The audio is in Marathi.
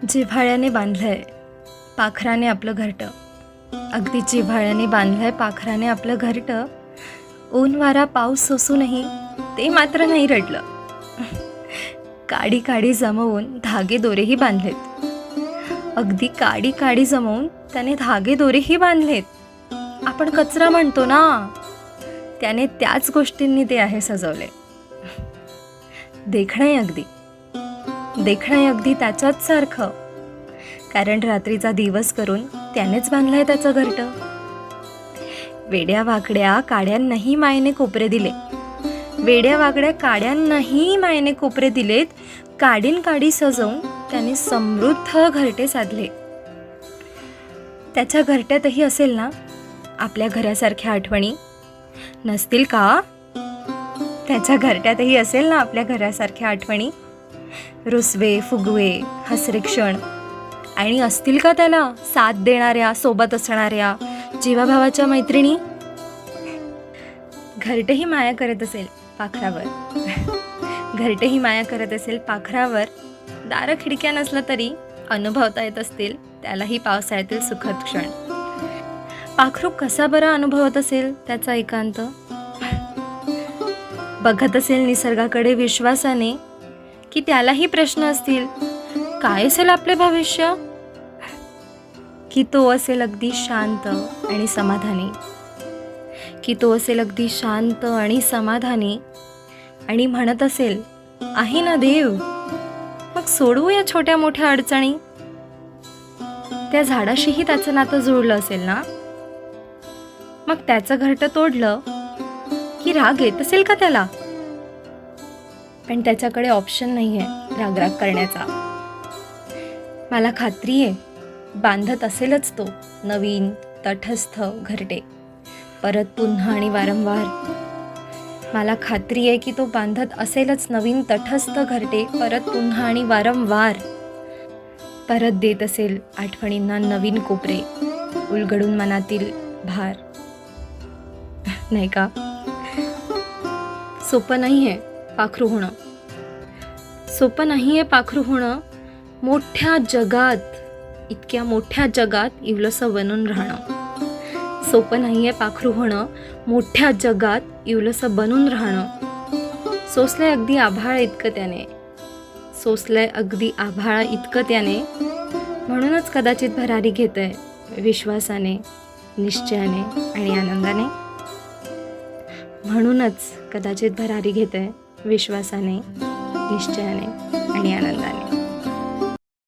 जिव्हाळ्याने बांधलंय पाखराने आपलं घरटं, अगदी जिव्हाळ्याने बांधलंय पाखराने आपलं घरटं. ऊन वारा पाऊस सोसूनही ते मात्र नाही रडलं. काडी काडी जमवून धागे दोरेही बांधलेत, अगदी काडी काडी जमवून त्याने धागे दोरेही बांधलेत. आपण कचरा म्हणतो ना, त्याने त्याच गोष्टींनी ते आहे सजवले. देखणंही अगदी त्याच्याच सारखं, कारण रात्रीचा दिवस करून त्यानेच बांधलंय त्याचं घरटं. वेड्या वाकड्या काड्यांनाही मायेने कोपरे दिले, वेड्या वाकड्या काड्यांनाही मायेने कोपरे दिलेत. काडीन काडी सजवून त्याने समृद्ध घरटे साधले. त्याच्या घरट्यातही असेल ना आपल्या घरासारख्या आठवणी, नसतील का? त्याच्या घरट्यातही असेल ना आपल्या घरासारख्या आठवणी, रुसवे फुगवे हसरे क्षण, आणि असतील का त्याला साथ देणाऱ्या, सोबत असणाऱ्या जीवाभावाच्या मैत्रिणी? घरटेही माया करत असेल पाखरावर, घरटेही माया करत असेल पाखरावर. दारं खिडक्या नसलं तरी अनुभवता येत असतील त्यालाही पावसाळ्यातील सुखद क्षण. पाखरू कसा बरा अनुभवत असेल त्याचा एकांत, बघत असेल निसर्गाकडे विश्वासाने, की त्यालाही प्रश्न असतील, काय असेल आपले भविष्य? की तो असेल अगदी शांत आणि समाधानी, की तो असेल अगदी शांत आणि समाधानी, आणि म्हणत असेल, आहे ना देव, मग सोडवू या छोट्या मोठ्या अडचणी. त्या झाडाशीही त्याचं नातं जुळलं असेल ना, मग त्याचं घरटं तोडलं की राग येत असेल का त्याला? पण त्याच्याकडे ऑप्शन नाही आहे रागराग करण्याचा. मला खात्री आहे बांधत असेलच तो नवीन तटस्थ घरटे, परत पुन्हा आणि वारंवार. मला खात्री आहे की तो बांधत असेलच नवीन तटस्थ घरटे, परत पुन्हा आणि वारंवार. परत देत असेल आठवणींना नवीन कोपरे, उलगडून मनातील भार. नाही का? सोपं नाही आहे पाखरू होणं, सोपं नाही आहे पाखरू होणं. मोठ्या जगात, इतक्या मोठ्या जगात इवलंसं बनून राहणं. सोपं नाही आहे पाखरू होणं, मोठ्या जगात इवलंसं बनून राहणं. सोसलंय अगदी आभाळ इतकं त्याने, सोसलंय अगदी आभाळ इतकं त्याने. म्हणूनच कदाचित भरारी घेतंय विश्वासाने, निश्चयाने आणि आनंदाने. म्हणूनच कदाचित भरारी घेतंय विश्वासाने, निश्चयाने आणि आनंदाने.